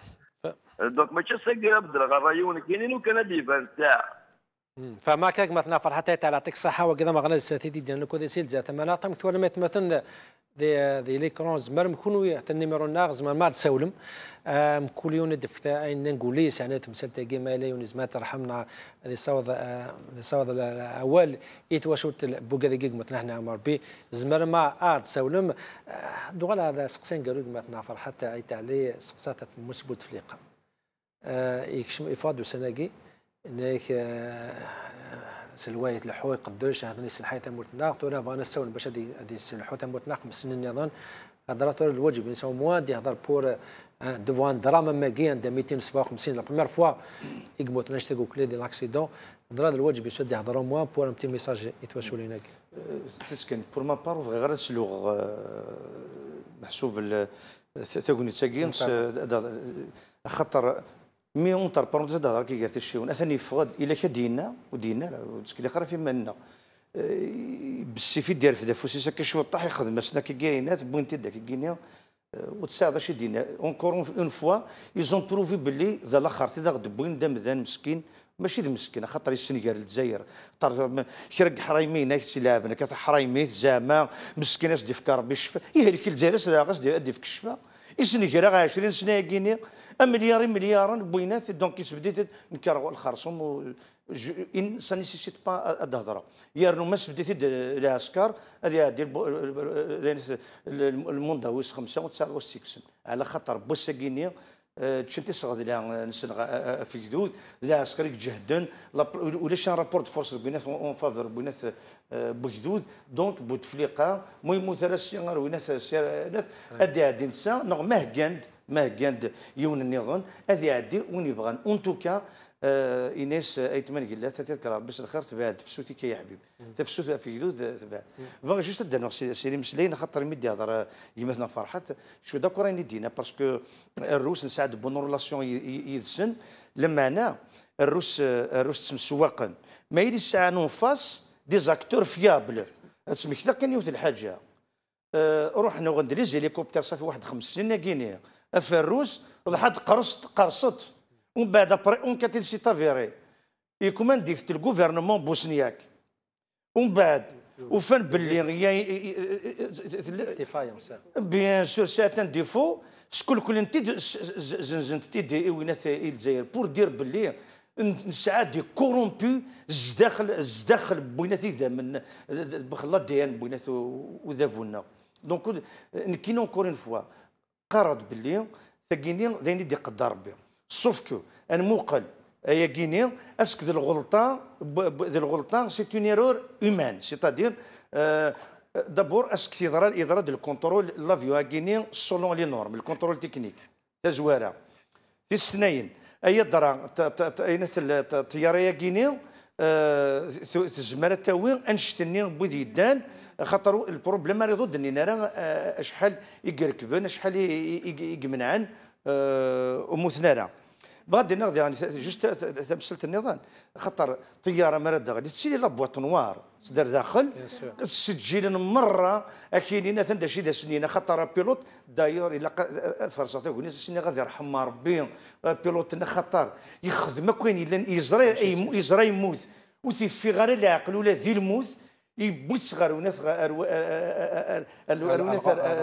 Donc, ما تشسق يبدل غرايون كاينين وكان ديفان تاع. فما كاك مثلا فرحتي تاع يعطيك الصحة وكذا ما غنى الساتيدي ديالنا كودي سيل ذات ما نعطيك تورميت مثلا دي ليكرون زمر مكونوا حتى النيميرو ناغ ما تسولم كل يوم دفتا اين نقوليس يعني تمثل تاكي مالي ونزما ترحمنا هذه صوض الاول يتواشوت بوكا دقيق مثلا حنا عمر بي زمر ما تسولم دوغال هذا سقسين قالوا مثلا فرحه تاعي تاع لي سقساتها في مسبوت فليقه يكشم افادو سناقي انك سلوايت الحوي قدوش هذا الحياه مرتناق تورا فانا سول باش هذه الحوت مرتناق مسنين نظن هضرات الواجب نساو مواد يهضر بور دوفوان دراما ماكي عند 257 لا بروميير فوا يقموت نشتاقو كلي دي لاكسيدون هضر الواجب يسد يهضروا موان بور ان بتي ميساج يتواشوا لينا تسكن بور ما بار غير تسلوغ محسوب تاكوني تاكين خاطر مي اونتر بارونتيز دهر كي قالت الشيون اثني فغد الا كدينا ودينا تسكلي خرا في منا بالسيفي ديال في دافوسي كشوط طاح يخدم سنا كي كاينات بوينتي داك كينيا وتساعد اش دينا اونكور اون فوا ايزون بروفي باللي ذا الاخر تي غد بوين دام ذا مسكين ماشي مسكين خاطر السنغال الجزائر شرق حرايمين تلعبنا كث حرايميت زعما مسكينه دي فكر ربي الشفاء يهلك الجزائر سدا غاس دي فك الشفاء السنغال 20 سنه كينيا مليار بوينات دونك بديت نكرغوا الخرصوم ان سا نيسيسيت با الهضره يارنو ما بديت العسكر هذه المونداويس 5 و9 و6 على خاطر بوساكينيا تشنتي صغد لا نسنغ في جدود لا عسكري جهدن ولا شان رابورت فورس بينات اون فافور بينات بجدود دونك بوتفليقه المهم ثلاث وينات ادي عادي نسا نغ ما كاند يون النظام هذه عادي ونبغى اون توكا ايناس ايتمان قال لها تذكر بس الخير تبعد فسوتي كي يا حبيب تفسوت في جدود تبعد فغا جوست دانو سيري مسلين خاطر مدي هضر يمثلنا فرحات شو داكور راني دينا باسكو الروس نساعد بون ريلاسيون يدسن لما انا الروس تسوقا ما يدي الساعه نون فاس دي زاكتور فيابل تسمي كذا كان يوث الحاجه رحنا غند لي زيليكوبتر صافي واحد 5 سنين كينيا في الروس ضحت قرصت ومن بعد ابري اون كاتين سي تافيري يكوماندي في الجوفرنمون بوسنياك ومن بعد وفن باللي بيان سور ساتان ديفو كل انت زنزنت تي وينات الجزائر بور دير باللي نسعى دي كورومبي زداخل بوينات ذا من بخلاط ديان بوينات وذافونا دونك نكين اونكور اون فوا قرض باللي ثقيني دايني دي قدر ربي سوف كو ان موقل يا كيني اسك ذي الغلطان سي اون ايرور هيومان سيتادير دابور اسك يضرا ديال الكونترول لافيو كيني سولون لي نورم الكونترول تكنيك تزواره في السنين اي درا الطياره يا كيني تزمر تاوي انشتني بوذي يدان خاطر البروبليم راه ضد اني نرى شحال يقركبن شحال يقمنعن ومثنرا بغادي ناخذ يعني جوست تمثلت النظام خاطر طياره مرد غادي تسيلي لا بواط نوار تدار داخل تسجل مره اكيدين تندى شي سنين خاطر بيلوت دايور الا فرصه تقول سنين غادي يرحم ربي بيلوت خاطر يخدم كاين الا يزرى يموت وتيفي غير العقل ولا ذي الموت يبوس غارونات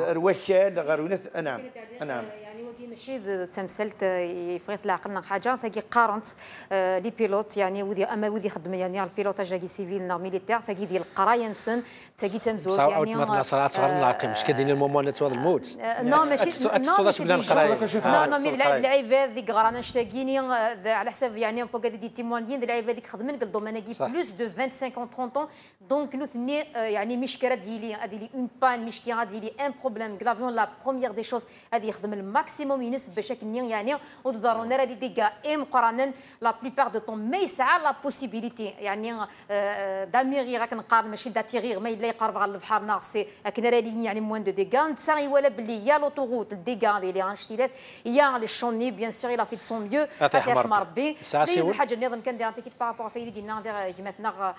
الوكال غارونات نعم يعني ودي ماشي تمثلت يفغيت العقل حاجه ثقي قارنت لي بيلوت يعني ودي خدم يعني البيلوتاج جاكي سيفيل نار ميليتير ثقي ديال القرايه نسن ثقي تمزوج يعني مثلا صلاه صغار العاقل مش كاينين المومون تسوى الموت نو ماشي نو العباد ذيك غرانا نشتاقيني على حساب يعني بوكا دي تيموانيين العباد ذيك خدمن قال دوماناكي بلوس دو 25 30 دونك نوثني يعني مشكله ديالي اون بان مشكله ديالي ان بروبليم كلافيون لا بروميير دي شوز هذه يخدم الماكسيموم ينسب باش يعني وضرونا راه دي كاع ام قرانا لا بليبار دو طون ما يسعى لا بوسيبيليتي يعني داميغي راك نقارن ماشي داتيغير ما الا يقرب على البحر ناغ سي لكن راه يعني موان دو ديغا نتساغي ولا باللي يا لوطوغوت الديغا ديالي غنشتيلات يا لي شوني بيان سور لا في سون ميو يرحم ربي الحاجه اللي نظن كندير انتيكيت بارابور فايدي ديالنا ندير كيما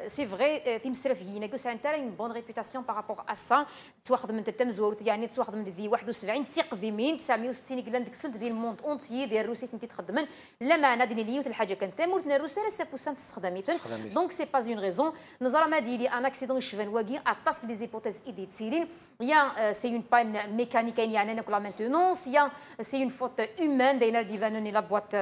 سي فغي تيمسرف هي نيغوسي انت اون بون ريبوتاسيون بارابور ا سا تواخذ من التمزور يعني تواخذ من دي 71 تقدمين 960 كيلو عندك سلت ديال الموند اونتيي ديال الروسي انت تخدمن لا معنى ديال ليوت الحاجه كانت تمورتنا الروسي راه سابوسان تستخدميتن دونك سي با اون ريزون نزرا ما ديالي ان اكسيدون شفان واقي اطاس لي زيبوتيز ايدي تسيلين يا سي اون بان ميكانيك يعني انا كلا مانتونونس يا سي اون فوت هيومان داينا ديفانوني لا بواط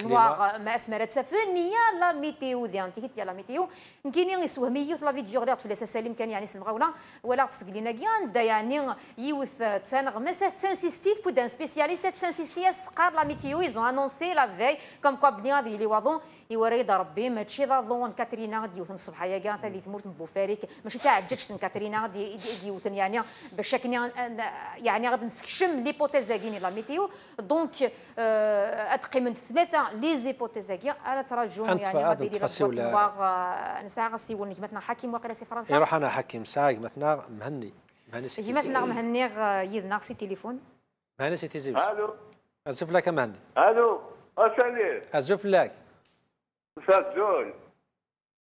نوار ما اسمرات سفن يا لا ميتيو ديال انتيكيت يا لا ميتيو كاينين يسوهميو في لا فيديو غير في الاساس كان يعني سلمغاولا ولا تسقلينا كيان دا يعني يوث تسانغ مسات تسانسيستي بودان سبيسياليست تسانسيستي استقار لا ميتيو ايزون انونسي لا في كوم كوا بلي غادي لي واضون يوريد ربي ماشي ضون كاترينا غادي يوثن الصبح يا كاع ثاني تموت بوفاريك ماشي تاع عججت كاترينا غادي يوثن يعني باش يعني غادي نسكشم ليبوتيز كاينين لا ميتيو دونك اتقي من ثلاثه لي زيبوتيز كاع انا تراجعون يعني غادي لي نسعى غسيول نجمتنا حكيم واقيلا سي فرنسا يروح انا حكيم ساعه مثلا مهني جمعتنا مهني يدنا سي تليفون مهني سي تيزيوش الو اسف لك مهني الو اسالي ازوفلاك ساتجول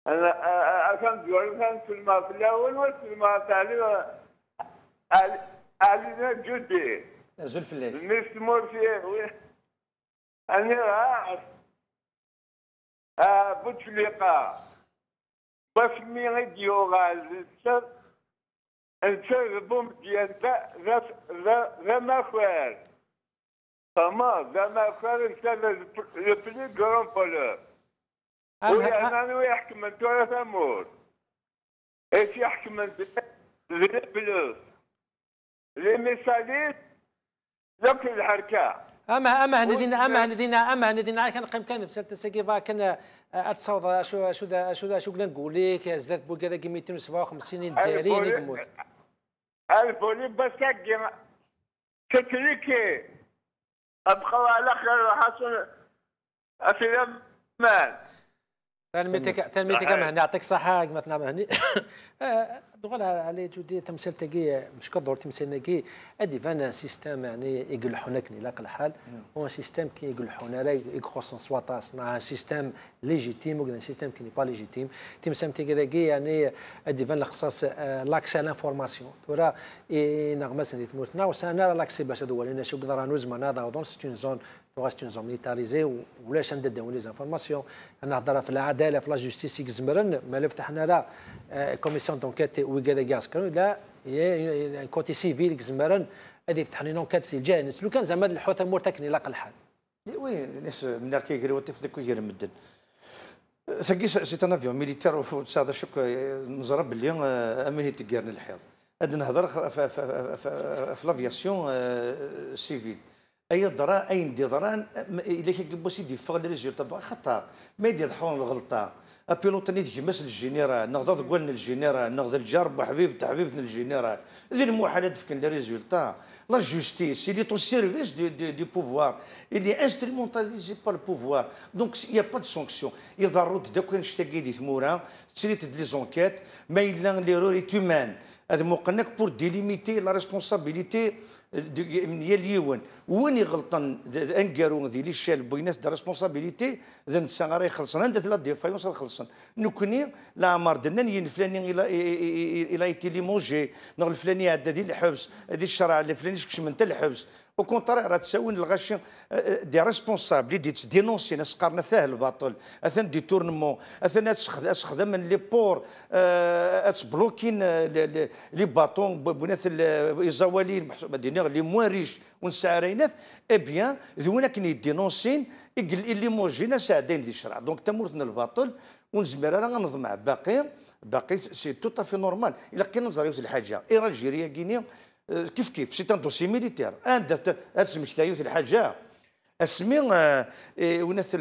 انا كان جول كان في الماء في الاول وفي الماء الثاني علينا جدي زلف الليل نستمر فيه انا بوتفليقه بس مي غيديو غالسر انت البوم ديالك غا ما خوار فما غا ما خوار انت لو بلي غران بولور انا ويحكم انت ولا ثمور ايش يحكم انت لي بلوس لي ميساليت لك الحركه اما هندينا كان قيم كان بسالت سكيفا كان اتصاوض شو قلنا نقول لك زدت بو كذا 257 الجزائريين يقموت البولي بس تتريكي ابقوا على خير حسن افلام مان تنميتك مهني يعطيك الصحة مثلا مهني دغال على جودي تمثيل تاكي مش كدور تمثيل ناكي ادي فانا سيستم يعني يقول حناك لا كل حال هو سيستم كي يقول حنا لا يكروسون سواطاس مع سيستم ليجيتيم وكذا سيستم كي ني با ليجيتيم تمثيل تاكي يعني ادي فان الخصاص لاكسي لانفورماسيون تورا نغمس ندير موتنا وسانا لاكسي باش هذا هو لان شو قدر نوزما هذا دون سيت اون زون تورا زون ميليتاريزي ولاش نديرو لي زانفورماسيون انا نهضر في العداله في لا جوستيس يكزمرن ما فتحنا لا كوميسيون دونكيت وكذا كاس كانوا لا هي كوتي سيفيل يكزمرن هذه يفتح لي نونكات سي جانس لو كان زعما الحوت مورتكني لا الحال وي ناس من كيجري وتفدك ويجري مدن ثقي سي ان افيون ميليتير وهذا شك نزرب باللي امني تقارن الحيض هاد نهضر في لافياسيون سيفيل اي ضرا اي ندي ضران الا كيبو سيدي فغ لي ريزولتا خطا ما يدير حون الغلطه ابيلوط نيت جمس الجينيرال نغض قولنا الجينيرال نغض الجرب وحبيب تاع حبيبنا الجينيرال ذي المحالات فكن لي ريزولتا لا جوستيس اللي تو سيرفيس دي بوفوار اللي انسترومونتاليزي با البوفوار دونك يا با دو سانكسيون يضروا داك نشتاقي دي ثمورا تسريت لي زونكيت ما الا ليرور ايت هيومان هذا موقنك بور ديليميتي لا ريسبونسابيليتي ديال اليوان وين يغلطن انكارو ذي لي شال بينات دا ريسبونسابيليتي ذا نسا غير يخلصن عندها لا ديفايونس خلصن نكوني لا عمر دنا الفلاني الى ايتي لي مونجي نغ الفلاني عدا ديال الحبس هذه الشرع الفلاني شكش من تاع الحبس او كونترير راه تساوي الغش دي ريسبونسابل دي دينونسي ناس قارنا فيه الباطل اثن دي تورنمون اثن استخدام لي بور تبلوكين لي باطون بنات الزوالين مدينه لي موان ريش ونسعرينات اي بيان ذونا كني دينونسين اللي موجينا ساعدين دي الشرع دونك تمورتنا الباطل ونزمر انا غنظم باقي سي تو طافي نورمال الا كان نزريو الحاجه ايران الجيريه كينيا كيف سي ان دوسي ميليتير عندها اسمك تايوث الحاجه اسمي وناث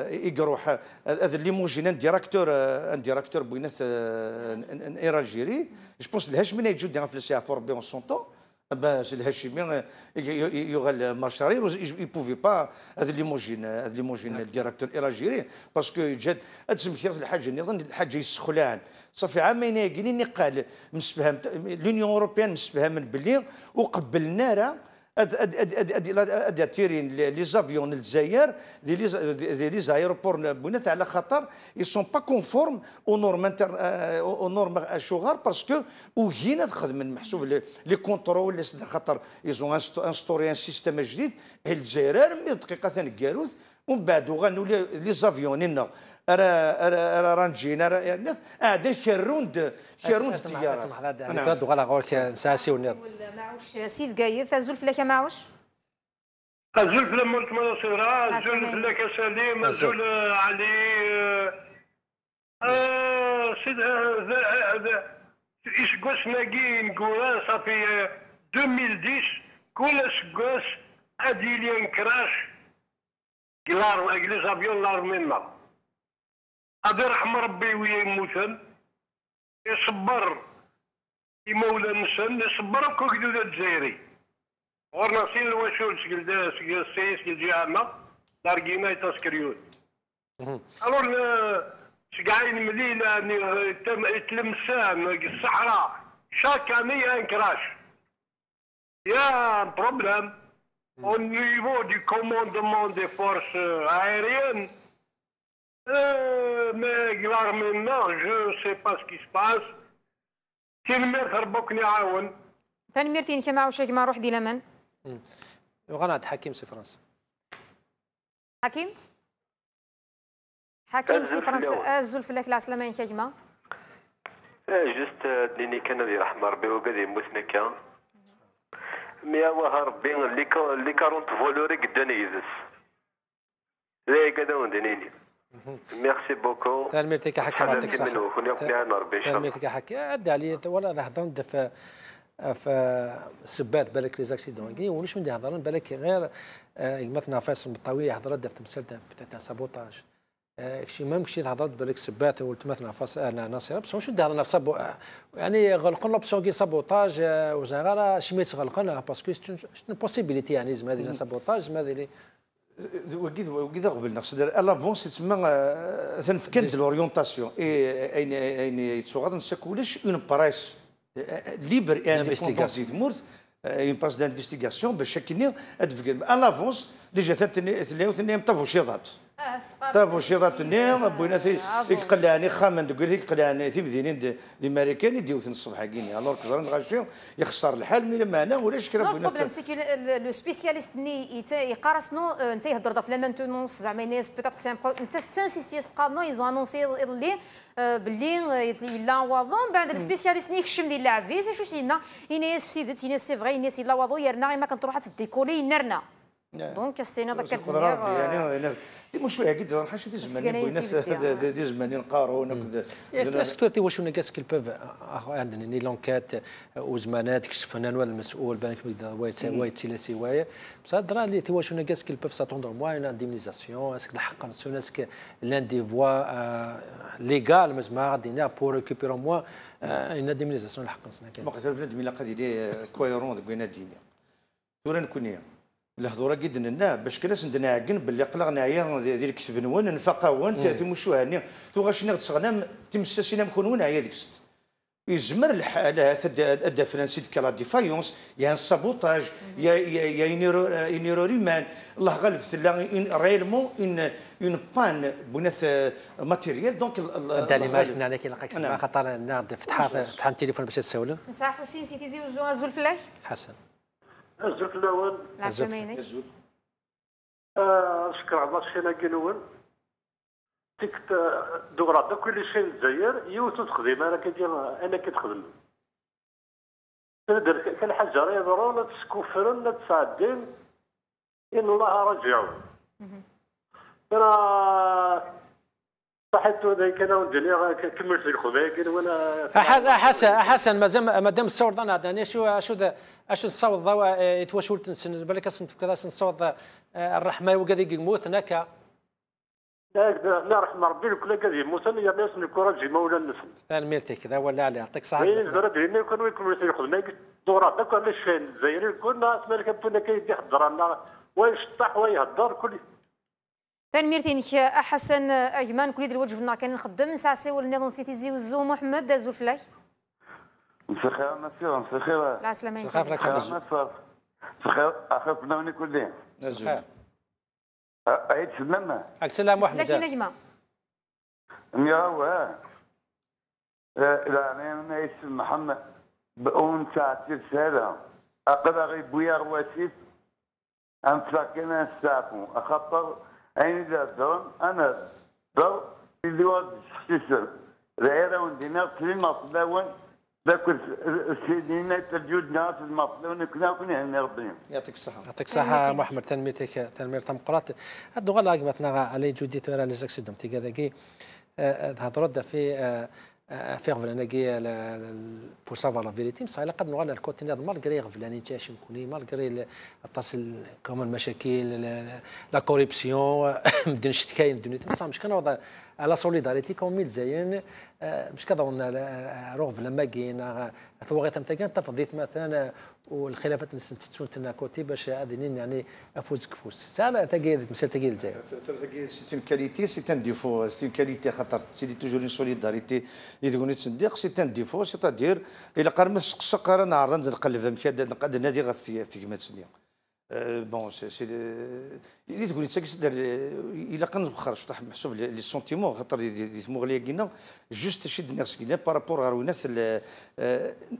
يقروح هذا اللي موجينا ديراكتور بيناث ايران الجيري جو بونس الهاشمي يجود في الساعه فور بي اون سونتون باش الهاشمي يغال مارشارير يبوفي با هذا اللي موجين الديراكتور ايران الجيري باسكو جاد اسمك تايوث الحاجه نظن الحاجه يسخلان صافي عامين يقيني قال مسفهم لونيون اوروبيان مسفهم باللي وقبلنا راه اد تيرين لي زافيون الجزائر لي زايروبور بنات على خطر ils sont pas conformes aux normes شوغار باسكو وهنا تخدم المحسوب لي كونترول خاطر ils ont instauré un système جديد الجزائر مي دقيقه ثاني كاروث ومن بعد غنوا لي زافيون هنا رانجينا قاعدين خيرون التجاره اسمح هذا دوغالا غولك نساسي ونيض معوش سيف قايد ازول فلاك معوش ازول فلا مولت مناصره ازول فلاك سليم ازول علي سيد هذا ايش قوس ناقي نقول صافي 2010 كل سكوس اديليان كراش كلار اجلس افيون لارمينا هذا رحم ربي ويا يموتن يصبر يمولى النسان يصبر كوكدو الجزائري غورنا سين الواشول سكيل السيس كيل جيعنا لاركينا يتسكريون الور شقاعين ملينا تلمسان الصحراء شاك اني انكراش يا بروبليم au niveau du commandement des forces aériennes. Mais clairement, je ne sais pas ce qui se passe. كلمة ربك يعاون. فان ميرتين كما عاوش كما نروح دي لمن وغنات حكيم سي فرنسا. حكيم سي فرنسا الزول فلاك العسلامة كما جست ديني كان دي رحمة ربي وقدي موثنكا ميا وها ربي اللي 40 فولوري قداني يزس لا كذا وندنيني ميرسي بوكو تلميذتك حكي يعطيك الصحة تلميذتك حكي عدى علي ولا هضرنا في سبات بالك لي زاكسيدون كي وليش ندي هضرنا بالك غير مثلا فاصل بالطويل هضرت في تمثال تاع سابوتاج شي ما مشيت هضرت بالك سبات ولت مثلا فاصل انا ناصر بس واش ندي هضرنا في سابو يعني غلقنا لوبسيون كي سابوتاج وزغاره شميت غلقنا باسكو سي بوسيبيليتي يعني زعما هذه سابوتاج هذه اللي وكذا قبل نقصد لافونس تسمى تنفكن د لوريونطاسيون اين يتسوغاد نسكولش اون برايس ليبر ان انفستيغاسيون تمورت اون برايس دانفستيغاسيون باش كني ادفكن لافونس ديجا تنيم طفو شيضات طفو شيضات نيم بويناتي يقلعني خامن تقول لك يقلعني تيمدينين الامريكان يديوثن الصبح كيني الوغ كضرن غاشيو يخسر الحال من معنا ولاش كرا بوينات البروبليم سي كو لو سبيسياليست ني يقارسنو انت يهضر في لا مانتونونس زعما الناس بيتيت سي انت تنسيستي تقابلو ايزون انونسي اللي باللي لا واضون بعد السبيسياليست ني يخشم ديال اللاعب فيزا شو سينا يناس سيدت يناس سي فغي يناس لا واضو يرنا ما كنروح تديكولي ينرنا دونك السينا ذاك يعني مش فيها قد راح شي زمان دي زمان نقارو نقد استوتي واش الناس كي بوف عندنا ني لونكات وزمانات كشف فنان ولا المسؤول بانك وايت سي لا سوايه بصح درا لي تي واش الناس كي بوف ساتوندر موان انديمنيزاسيون اسك الحق نسون اسك لان دي فوا ليغال مزما غادينا بور ريكوبيرو موا ان انديمنيزاسيون الحق نسنا ما قلت بنادم الا قادي كويرون بين دينيا ثورا نكونيه الهضوره قد لنا باش كناس ندنا عقن باللي قلقنا عيا ديال كتب نون نفقاون تمشوا هاني تو غاشنا تسغنام تمسسينا مكونون عيا ديك الست يزمر الحال هذا فرنسي كلا ديفايونس يا سابوتاج يا ينيروريمان الله غالب ثلا ريلمون اون بان بنات ماتيريال دونك انت لي ماجن عليك لقاك ما خطر ناض فتح التليفون باش تسولو نصح حسين سيتي زوزو زول فلاح حسن الزول الاول العشميني شكرا الله شينا كنون تيك دورا دا كل شيء الجزائر يوتو تخدم انا كدير انا كتخدم كان حجر يضرون لا تسكفرون لا تسعدين ان الله راجعون انا صحيت ذاك انا ودنيا كملت الخباك وانا حسن مادام الصور ضنا يعني شو الصوت ضوا يتوشول تنسن بالك في كذا الصوت الرحمه وقاعد يموت هناك لا رحمه ربي كل قاعد يموت انا ناس الكوراج مولا النسل ميرتي كذا ولا عليه يعطيك الصحه زرد هنا كانوا يكملوا الخدمه دورات ذاك علاش الجزائري كنا اسمع كنا كيدي يحضر لنا ويشطح ويهضر كل ثاني ميرتينك احسن اجمان كل يدير وجه كان نخدم ساسي ولا نسيتي زيوزو محمد دازو فلاي مساء الخير مساء الخير لا سلامة مساء الخير مساء الخير اخاف نوني كلين مساء عيد سلامة السلام محمد لكن نجمة يا لا انا اسم محمد بأون ساعة رسالة أقدر غير بويا رواسيف أنفلاكنا الساقو أخطر عيني ذا درن أنا در اللي واد السيسر رأينا وندينا سليم أصلاون ذاك السيدين تلجود ناس المصلون كنا هنا ربنا يعطيك الصحة يعطيك الصحة محمد تنميتك تنمير تمقرات هادو غلا عقبتنا علي جودي تورا لي زاكسيدوم تيكاداكي هضرد في غفلاناكي بور سافوار لا فيريتي بصح الا قد نغال الكوتي مالغري غفلاني تاشي نكوني مالغري اتصل كومون المشاكل لا كوريبسيون مدن شتكاين دنيا بصح مش كنوضع على سوليداريتي كومي الجزائر مش كنظن روغ لما كاين ثوغيت نتاعنا تفضيت مثلا والخلافات نستنتجون كوتي باش هذين يعني افوز كفوس سالا تاكي مسال تاكي الجزائر سي اون كاليتي سي ان ديفو سي اون كاليتي خاطر تي توجور اون سوليداريتي اللي تكوني تصدق سي ان ديفو سيتادير الا قرمت سقسق راه نعرض نقلب نقد نادي في كما تسني بون سي اللي تقول انت كتدير الا كنبخر شطح محسوب لي سونتيمون خاطر مغليه قلنا جوست شي الناس قلنا بارابور غير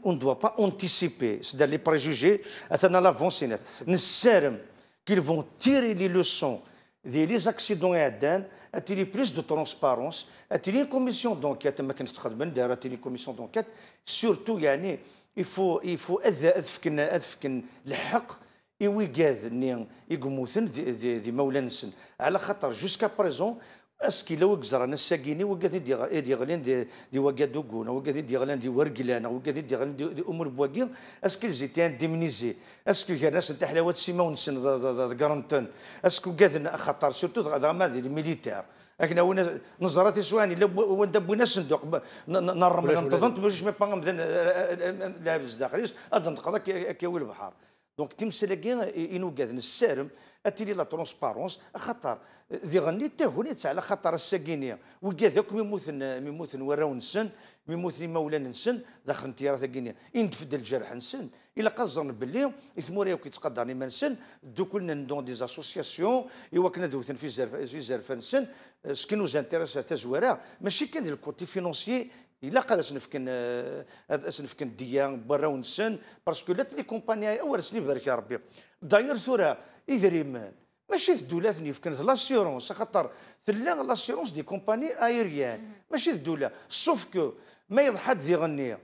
اون دوا با اونتيسيبي سدار لي بريجوجي اثنا لافونسينات نسارم كيل فون تيري لي لوسون دي لي زاكسيدون عدان اتيلي بلوس دو ترونسبارونس اتيلي كوميسيون دونكيت ما كانت تخدم دار اتيلي كوميسيون دونكيت سورتو يعني يفو اذفكن الحق إيويكاد ني يقموثن دي مولانسن على خاطر جوسكا بريزون اسكي لو كزرانا الساكيني وكاد ديغلين دي وكادوكونا وكاد ديغلين دي ورقلانا وكاد ديغلين دي امور بواكي اسكي زيتان ديمنيزي اسكي كان ناس نتاع حلاوه سيمون سن كارنتون اسكو كاد خاطر سورتو غاما دي ميليتير لكن وين نظراتي سواني لو ندبونا صندوق نرمل انتظمت باش ما بان لابس داخليش اظن تقضى كيوي البحر دونك تمسلاكي انو كاد نسارم اتيلي لا ترونسبارونس خاطر ذي غني تاهونيت على خاطر الساكينيه وكذاك ميموثن وراو نسن ميموثن مولا نسن داخل انتيارات الكينيا يندفد الجرح نسن الا قزرن باللي يثموريا وكيتقدرني ما نسن دو كلنا ندون دي اسوسياسيون ايوا كنا دوثن في زرفه نسن سكنو زانتيريس تزوارا ماشي كان الكوتي فينونسيي الا قاد اسنفكن ديان برا ونسن باسكو لا لي كومباني اول سني بارك يا ربي داير ثورة اذريمان ماشي الدوله ثني فكنت لاسيورونس خاطر ثلا لاسيورونس دي كومباني ايريان ماشي الدوله سوف كو ما يضحد ذي غني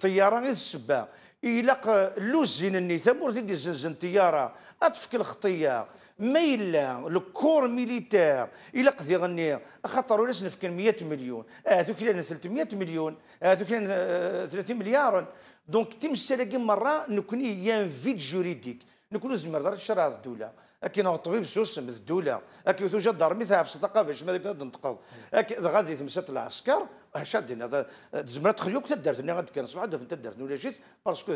طياره غير السبا الا اللوزين الني ثمور دي زنزن طياره اطفك الخطيه ما إلا لو كور ميليتير إلا قد يغني خاطر ولا نفكر 100 مليون هذوك كاين 300 مليون هذوك كاين 30 مليار دونك تمسالاكي مرة نكون يان فيد جوريديك نكونوا زمر شرع الدولة لكن الطبيب سوسم الدولة لكن توجد دار في الصدقة باش ما ننتقض غادي تمسات العسكر شادين هذا زمرات خيوك تدارتني غادي كان صباح تدارتني ولا جيت باسكو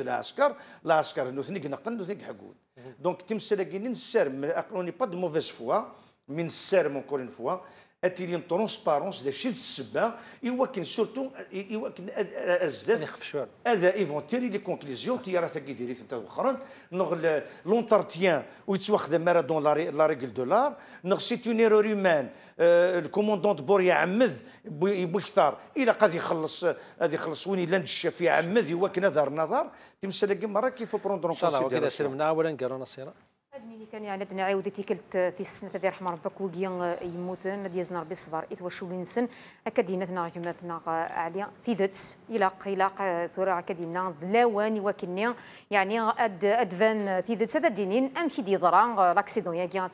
العسكر نوثنيك نقل نوثنيك حقود دونك تمسالاكي نسارم اوني با دو موفيز فوا من نسارم اونكور اون فوا اتيلي ترونسبارونس دا شي السبه يوكن سورتو يوكن الزاف هذا ايفونتيري لي كونكليزيون تيارا ثاكي ديري ثلاثه اخرى نغ لونتارتيان ويتواخذ مارادون لا ريغل دولار نغ سيت اون ايرور هيومان الكوموندون بور يعمد بوكثار الى قد يخلص وين الا نجا في عمد يوكن هذا النظر تمسالاكي مره كيف بروندرون ان شاء الله وكذا سلمنا اولا قالوا نصيره أدني كان يعني أدنى عاودي تيكلت في السنة تاع رحمة ربك وكيان يموتن ديزنا ربي الصبر إتوشولين سن أكادينتنا جمعتنا عليا في ذات إلاق ثورة أكادينا لاوان وكنيا يعني أدفان في ذات هذا الدينين أم في ديضرا لاكسيدون يا كيان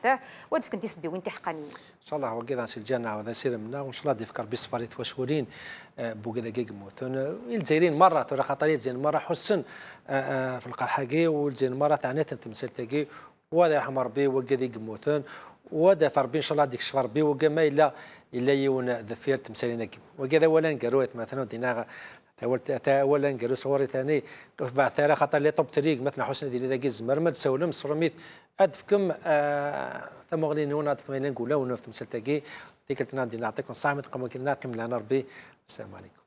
ودف كنتي سبي وين تحقاني ان شاء الله وكذا نسي الجنة وهذا سير منا وان شاء الله ديفكر بصفر يتوشولين بوكذا كيك موتون الجزائريين مرة ترى خطرية زين مرة حسن في القرحاقي والجزائريين مرة ثانية تمثل تاقي وهذا يرحم ربي وكذا يقموتون وهذا فربي ان شاء الله ديك الشفر ربي وكما الا يون ذفير تمثالين وكذا اولا قروت مثلا دينا اولا قالوا صوري ثاني في بعث ثاني خاطر لي طوب طريق مثلا حسن ديالي ذاك الزمرمد سولم صرميت ادفكم ثم غادي نادفكم الا نقولوا ونف تمثال تاكي ديك نعطيكم صحه ما تقوموا كنا نكمل لنا ربي السلام عليكم.